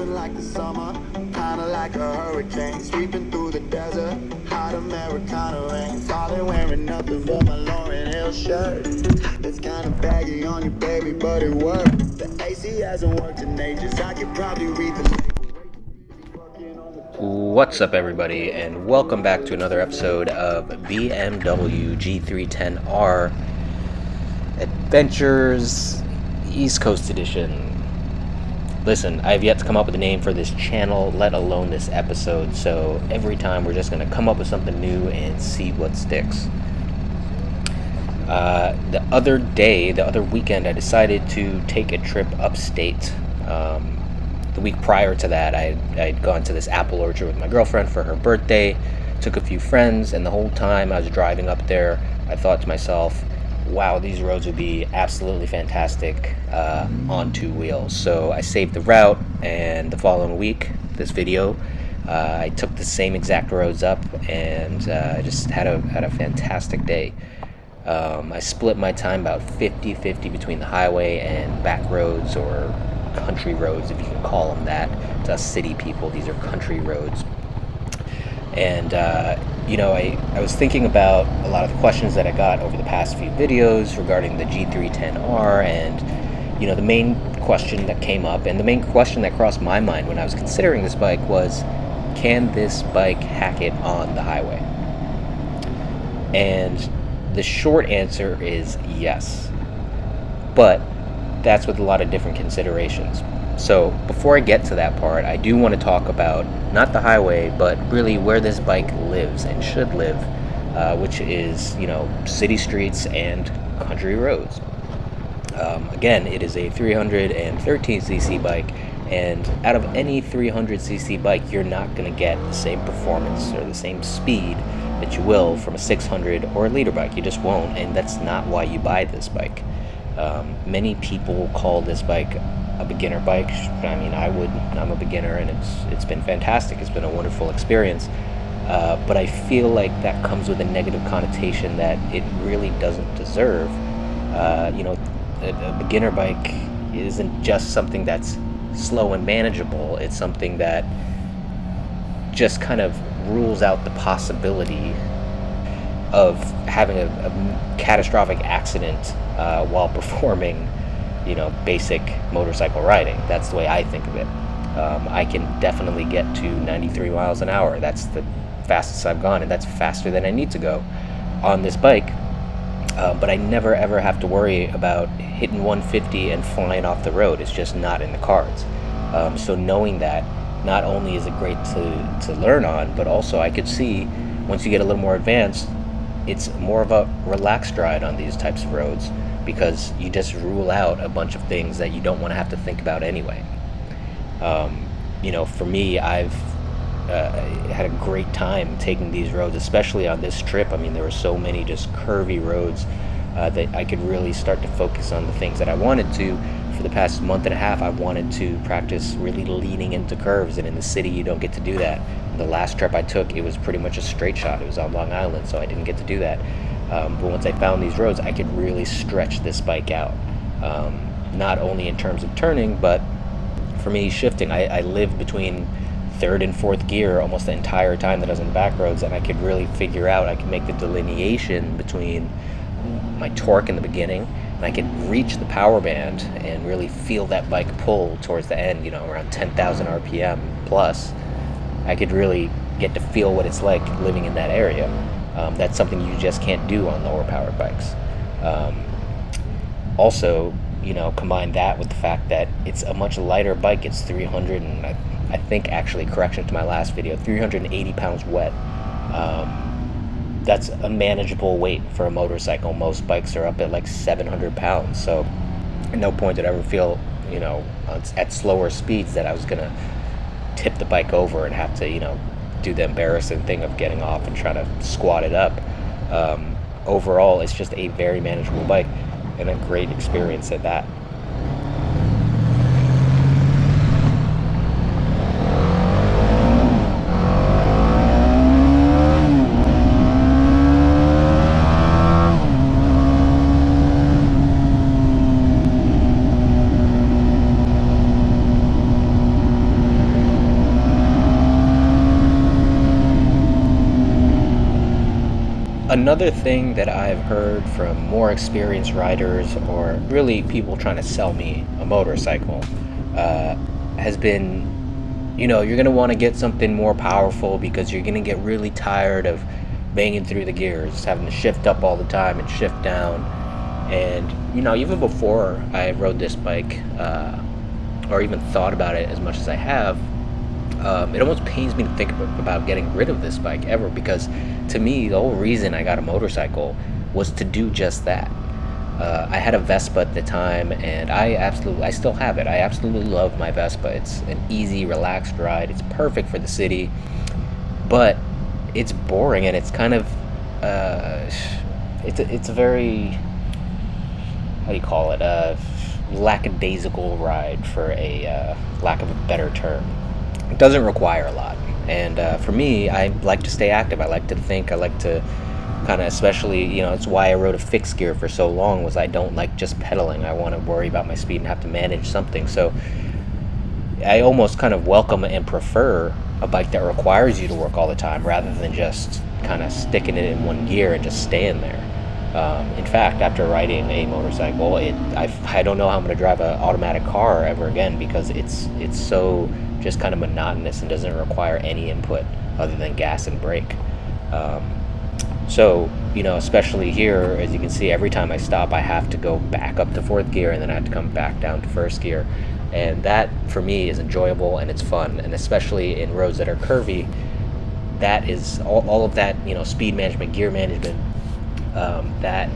moving like the summer, kinda like a hurricane, sweeping through the desert. Hot Americana rain, falling wearing nothing but my Lauryn Hill shirt. It's kinda baggy on you, baby, but it worked. The AC hasn't worked in ages. I could probably read the label. What's up, everybody, and welcome back to another episode of BMW G310R Adventures East Coast Edition. Listen, I've yet to come up with a name for this channel, let alone this episode, so every time we're just going to come up with something new and see what sticks. The other weekend, I decided to take a trip upstate. The week prior to that, I'd gone to this apple orchard with my girlfriend for her birthday, took a few friends, and the whole time I was driving up there, I thought to myself, wow, these roads would be absolutely fantastic on two wheels. So I saved the route, and the following week, this video, I took the same exact roads up, and I just had a fantastic day. I split my time about 50-50 between the highway and back roads, or country roads, if you can call them that. To us city people, these are country roads. And I was thinking about a lot of the questions that I got over the past few videos regarding the G310R, and the main question that came up, and the main question that crossed my mind when I was considering this bike was, can this bike hack it on the highway? And the short answer is yes, but that's with a lot of different considerations. So before I get to that part, I do want to talk about not the highway, but really where this bike lives and should live, which is city streets and country roads. Again, it is a 313cc bike, and out of any 300cc bike, you're not going to get the same performance or the same speed that you will from a 600 or a liter bike. You just won't, and that's not why you buy this bike. Many people call this bike a beginner bike. I mean, I would. I'm a beginner, and it's been fantastic. It's been a wonderful experience. But I feel like that comes with a negative connotation that it really doesn't deserve. A beginner bike isn't just something that's slow and manageable. It's something that just kind of rules out the possibility of having a catastrophic accident while performing, basic motorcycle riding. That's the way I think of it. I can definitely get to 93 miles an hour. That's the fastest I've gone, and that's faster than I need to go on this bike. But I never ever have to worry about hitting 150 and flying off the road. It's just not in the cards. So knowing that, not only is it great to learn on, but also I could see once you get a little more advanced, it's more of a relaxed ride on these types of roads, because you just rule out a bunch of things that you don't want to have to think about anyway. For me, I've had a great time taking these roads, especially on this trip. I mean, there were so many just curvy roads that I could really start to focus on the things that I wanted to. For the past month and a half, I wanted to practice really leaning into curves, and in the city you don't get to do that. The last trip I took, it was pretty much a straight shot. It was on Long Island, so I didn't get to do that. But once I found these roads, I could really stretch this bike out, not only in terms of turning, but for me, shifting. I lived between third and fourth gear almost the entire time that I was in back roads, and I could really figure out, I could make the delineation between my torque in the beginning, and I could reach the power band and really feel that bike pull towards the end, around 10,000 RPM plus. I could really get to feel what it's like living in that area. That's something you just can't do on lower powered bikes. Also, combine that with the fact that it's a much lighter bike. It's 300 and I think, actually, correction to my last video, 380 pounds wet. That's a manageable weight for a motorcycle. Most bikes are up at like 700 pounds. So at no point did I ever feel, at slower speeds that I was going to tip the bike over and have to, do the embarrassing thing of getting off and trying to squat it up. Overall, it's just a very manageable bike and a great experience at that. Another thing that I've heard from more experienced riders, or really people trying to sell me a motorcycle, uh, has been, you're going to want to get something more powerful because you're going to get really tired of banging through the gears, having to shift up all the time and shift down. And, even before I rode this bike, or even thought about it as much as I have, it almost pains me to think about getting rid of this bike ever, because to me, the whole reason I got a motorcycle was to do just that. I had a Vespa at the time, and I still have it. I absolutely love my Vespa. It's an easy, relaxed ride. It's perfect for the city, but it's boring, and it's kind of, it's a very, how do you call it, lackadaisical ride, for a lack of a better term. It doesn't require a lot, and for me, I like to stay active. I like to think. I like to kind of, especially, it's why I rode a fixed gear for so long, was I don't like just pedaling. I want to worry about my speed and have to manage something. So I almost kind of welcome and prefer a bike that requires you to work all the time, rather than just kind of sticking it in one gear and just staying there. In fact, after riding a motorcycle, I don't know how I'm going to drive an automatic car ever again, because it's so just kind of monotonous and doesn't require any input other than gas and brake. So, especially here, as you can see, every time I stop, I have to go back up to fourth gear, and then I have to come back down to first gear. And that, for me, is enjoyable and it's fun. And especially in roads that are curvy, that is all of that, speed management, gear management, that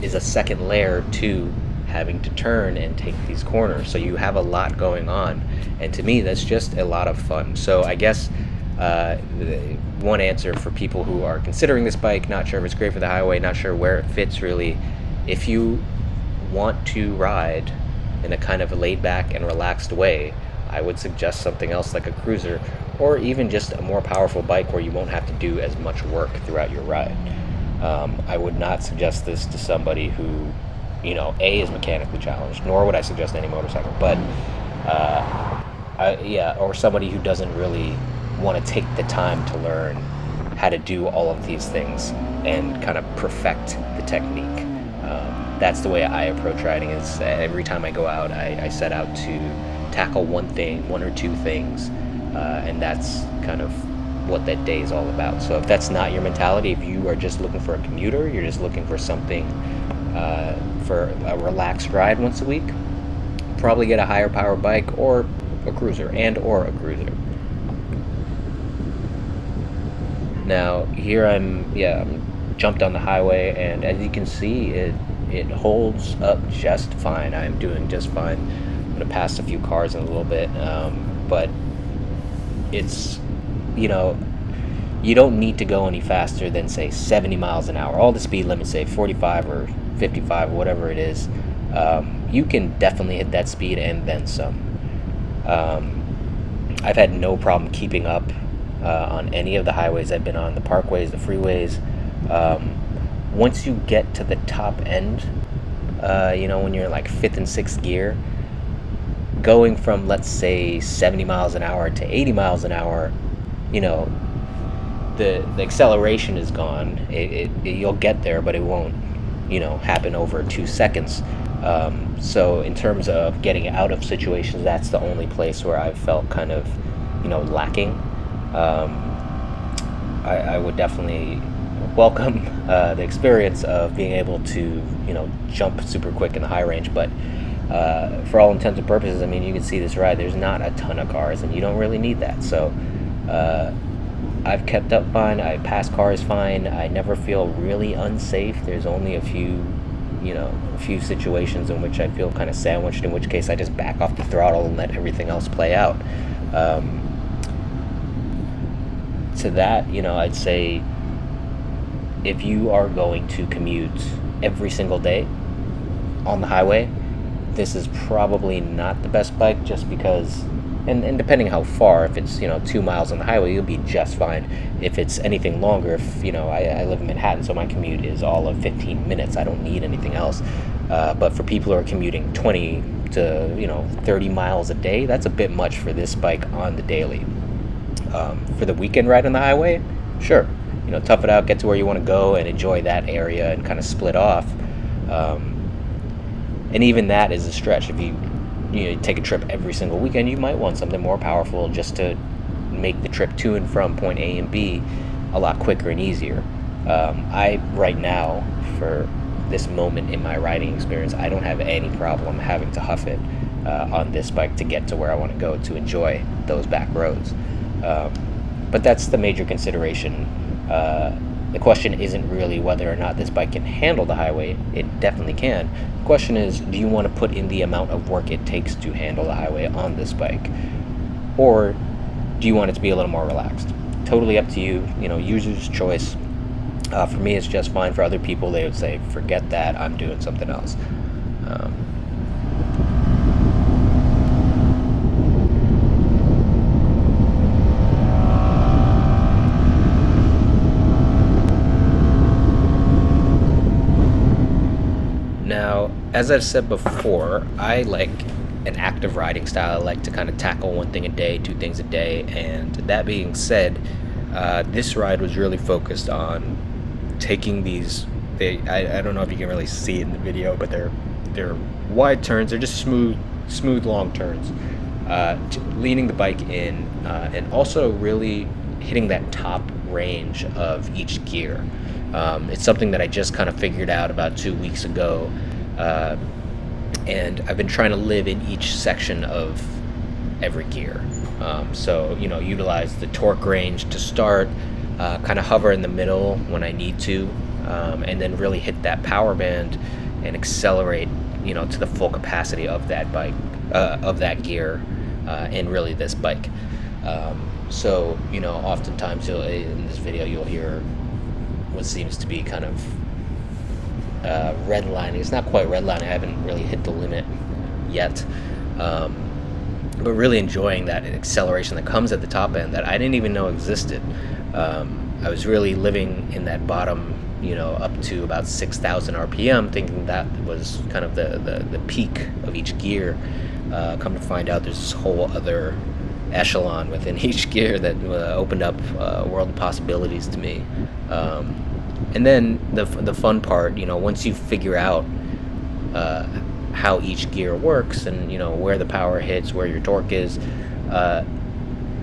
is a second layer to having to turn and take these corners. So you have a lot going on. And to me, that's just a lot of fun. So I guess one answer for people who are considering this bike, not sure if it's great for the highway, not sure where it fits really, if you want to ride in a kind of a laid back and relaxed way, I would suggest something else like a cruiser, or even just a more powerful bike where you won't have to do as much work throughout your ride. I would not suggest this to somebody who, A, is mechanically challenged, nor would I suggest any motorcycle, but or somebody who doesn't really want to take the time to learn how to do all of these things and kind of perfect the technique. That's the way I approach riding. Is every time I go out, I set out to tackle one or two things, and that's kind of what that day is all about. So if that's not your mentality, if you are just looking for a commuter, you're just looking for something for a relaxed ride once a week, probably get a higher power bike or a cruiser. Now here I'm jumped on the highway, and as you can see, it holds up just fine. I'm doing just fine. I'm gonna pass a few cars in a little bit, but it's, you don't need to go any faster than, say, 70 miles an hour. All the speed limits say 45 or 55, whatever it is. You can definitely hit that speed and then some. I've had no problem keeping up on any of the highways I've been on, the parkways, the freeways. Once you get to the top end, when you're like fifth and sixth gear, going from, let's say, 70 miles an hour to 80 miles an hour, the acceleration is gone. You'll get there, but it won't, happen over 2 seconds. So in terms of getting out of situations, that's the only place where I've felt kind of, lacking. I would definitely welcome the experience of being able to, jump super quick in the high range, but for all intents and purposes, I mean, you can see this ride, there's not a ton of cars, and you don't really need that. So I've kept up fine. I pass cars fine. I never feel really unsafe. There's only a few situations in which I feel kind of sandwiched, in which case I just back off the throttle and let everything else play out. To that, I'd say if you are going to commute every single day on the highway, this is probably not the best bike, just because, and depending how far, if it's 2 miles on the highway, you'll be just fine. If it's anything longer, if I live in Manhattan, so my commute is all of 15 minutes. I don't need anything else. But for people who are commuting 20 to 30 miles a day, that's a bit much for this bike on the daily. For the weekend ride on the highway, sure, tough it out, get to where you want to go, and enjoy that area, and kind of split off. And even that is a stretch. If you take a trip every single weekend, you might want something more powerful just to make the trip to and from point A and B a lot quicker and easier. I right now, for this moment in my riding experience, I don't have any problem having to huff it on this bike to get to where I want to go to enjoy those back roads. But that's the major consideration. The question isn't really whether or not this bike can handle the highway. It definitely can. The question is, do you want to put in the amount of work it takes to handle the highway on this bike? Or do you want it to be a little more relaxed? Totally up to you, user's choice. For me, it's just fine. For other people, they would say, forget that, I'm doing something else. Now, as I've said before, I like an active riding style. I like to kind of tackle one thing a day, 2 things a day. And that being said, this ride was really focused on taking these. I don't know if you can really see it in the video, but they're wide turns. They're just smooth long turns. Leaning the bike in, and also really hitting that top range of each gear. It's something that I just kind of figured out about 2 weeks ago, and I've been trying to live in each section of every gear. So utilize the torque range to start, kind of hover in the middle when I need to, and then really hit that power band and accelerate to the full capacity of that bike, of that gear, and really this bike. So oftentimes in this video you'll hear what seems to be kind of redlining. It's not quite redlining. I haven't really hit the limit yet, but really enjoying that acceleration that comes at the top end that I didn't even know existed. I was really living in that bottom, up to about 6,000 RPM, thinking that was kind of the peak of each gear. Come to find out, there's this whole other echelon within each gear that opened up a world of possibilities to me. And then the fun part, once you figure out how each gear works and where the power hits, where your torque is,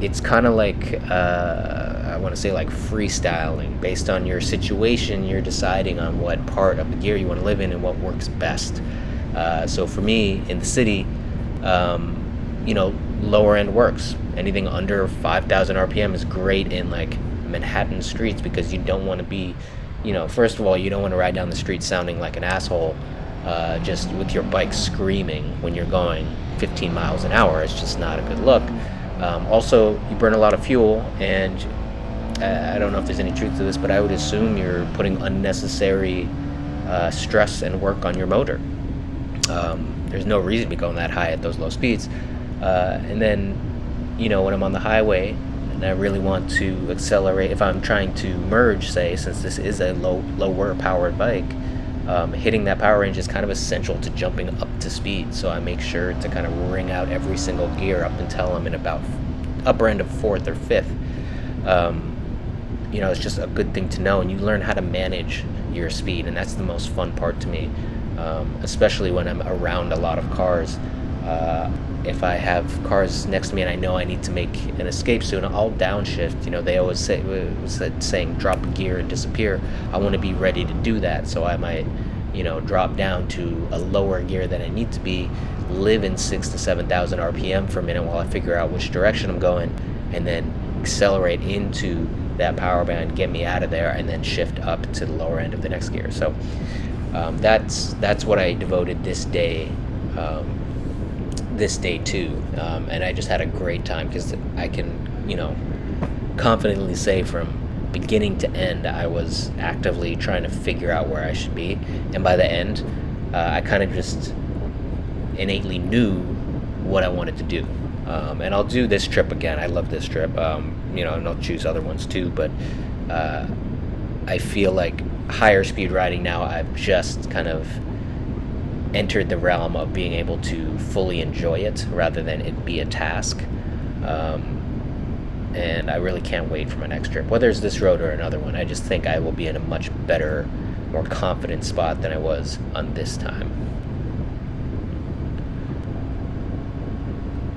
it's kind of like I want to say like freestyling. Based on your situation, you're deciding on what part of the gear you want to live in and what works best. So for me in the city, lower end works. Anything under 5,000 RPM is great in like Manhattan streets, because you don't want to be, first of all, you don't want to ride down the street sounding like an asshole, just with your bike screaming when you're going 15 miles an hour. It's just not a good look. Also, you burn a lot of fuel, and I don't know if there's any truth to this, but I would assume you're putting unnecessary stress and work on your motor. There's no reason to be going that high at those low speeds. And then, when I'm on the highway and I really want to accelerate, if I'm trying to merge, say, since this is a lower powered bike, hitting that power range is kind of essential to jumping up to speed. So I make sure to kind of wring out every single gear up until I'm in about upper end of 4th or 5th. It's just a good thing to know, and you learn how to manage your speed, and that's the most fun part to me, especially when I'm around a lot of cars. If I have cars next to me and I know I need to make an escape soon, I'll downshift. They always say, saying drop a gear and disappear. I want to be ready to do that, so I might, drop down to a lower gear than I need to be, live in 6,000 to 7,000 RPM for a minute while I figure out which direction I'm going, and then accelerate into that power band, get me out of there, and then shift up to the lower end of the next gear. So that's what I devoted this day to, and I just had a great time, because I can confidently say from beginning to end I was actively trying to figure out where I should be, and by the end I kind of just innately knew what I wanted to do. And I'll do this trip again. I love this trip, and I'll choose other ones too, but I feel like higher speed riding now, I've just kind of entered the realm of being able to fully enjoy it rather than it be a task. and I really can't wait for my next trip. Whether it's this road or another one, I just think I will be in a much better, more confident spot than I was on this time.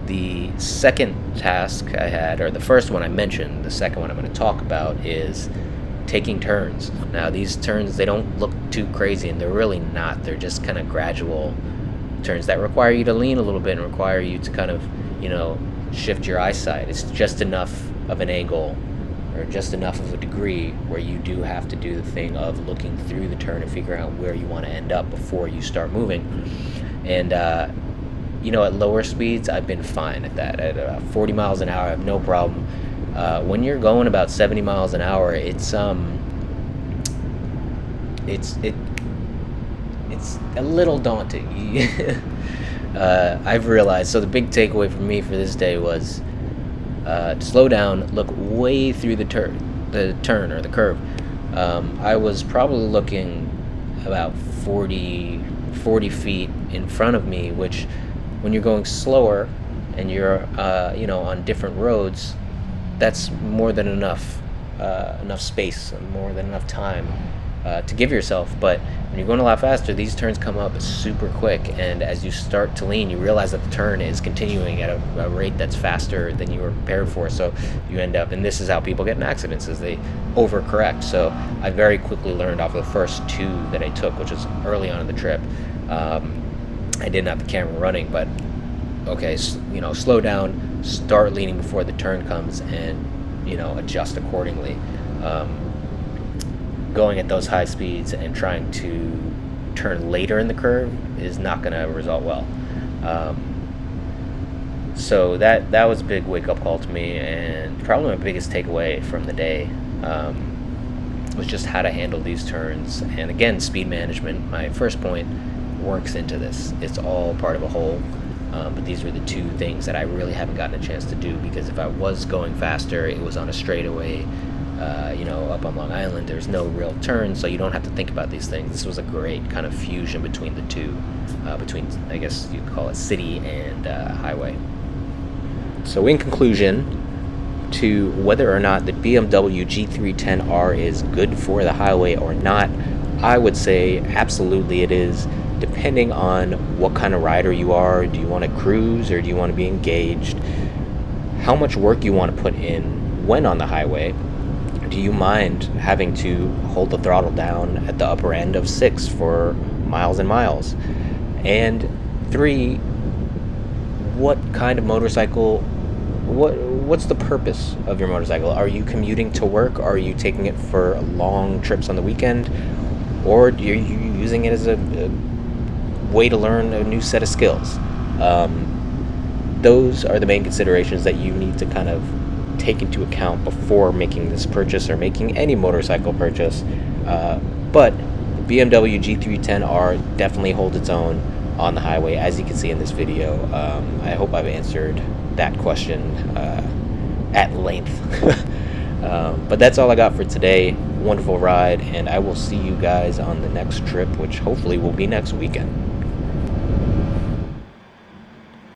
The second task I had, or the first one I mentioned, the second one I'm going to talk about is taking turns. Now, these turns, they don't look too crazy, and they're really not. They're just kind of gradual turns that require you to lean a little bit and require you to kind of, shift your eyesight. It's just enough of an angle or just enough of a degree where you do have to do the thing of looking through the turn and figuring out where you want to end up before you start moving. And, at lower speeds, I've been fine at that. At about 40 miles an hour, I have no problem. When you're going about 70 miles an hour, it's a little daunting. I've realized. So the big takeaway for me for this day was to slow down, look way through the turn or the curve. I was probably looking about 40 feet in front of me, which, when you're going slower and you're on different roads, that's more than enough space, more than enough time to give yourself. But when you're going a lot faster, these turns come up super quick, and as you start to lean, you realize that the turn is continuing at a rate that's faster than you were prepared for. So you end up, and this is how people get in accidents, is they overcorrect. So I very quickly learned off of the first two that I took, which was early on in the trip. I didn't have the camera running, but okay, slow down, start leaning before the turn comes, and adjust accordingly. Going at those high speeds and trying to turn later in the curve is not going to result well. So that was a big wake-up call to me, and probably my biggest takeaway from the day was just how to handle these turns. And again, speed management, my first point, works into this. It's all part of a whole. But these were the two things that I really haven't gotten a chance to do, because if I was going faster, it was on a straightaway, up on Long Island. There's no real turn, so you don't have to think about these things. This was a great kind of fusion between the two, between, I guess you could call it, city and highway. So in conclusion, to whether or not the BMW G310R is good for the highway or not, I would say absolutely it is, depending on what kind of rider you are. Do you want to cruise, or do you want to be engaged? How much work you want to put in when on the highway? Do you mind having to hold the throttle down at the upper end of 6 for miles and miles? And 3, what kind of motorcycle, what's the purpose of your motorcycle? Are you commuting to work? Are you taking it for long trips on the weekend? Or are you using it as a way to learn a new set of skills? Those are the main considerations that you need to kind of take into account before making this purchase or making any motorcycle purchase. But the BMW G310R definitely holds its own on the highway, as you can see in this video. I hope I've answered that question at length. But that's all I got for today. Wonderful ride, and I will see you guys on the next trip, which hopefully will be next weekend.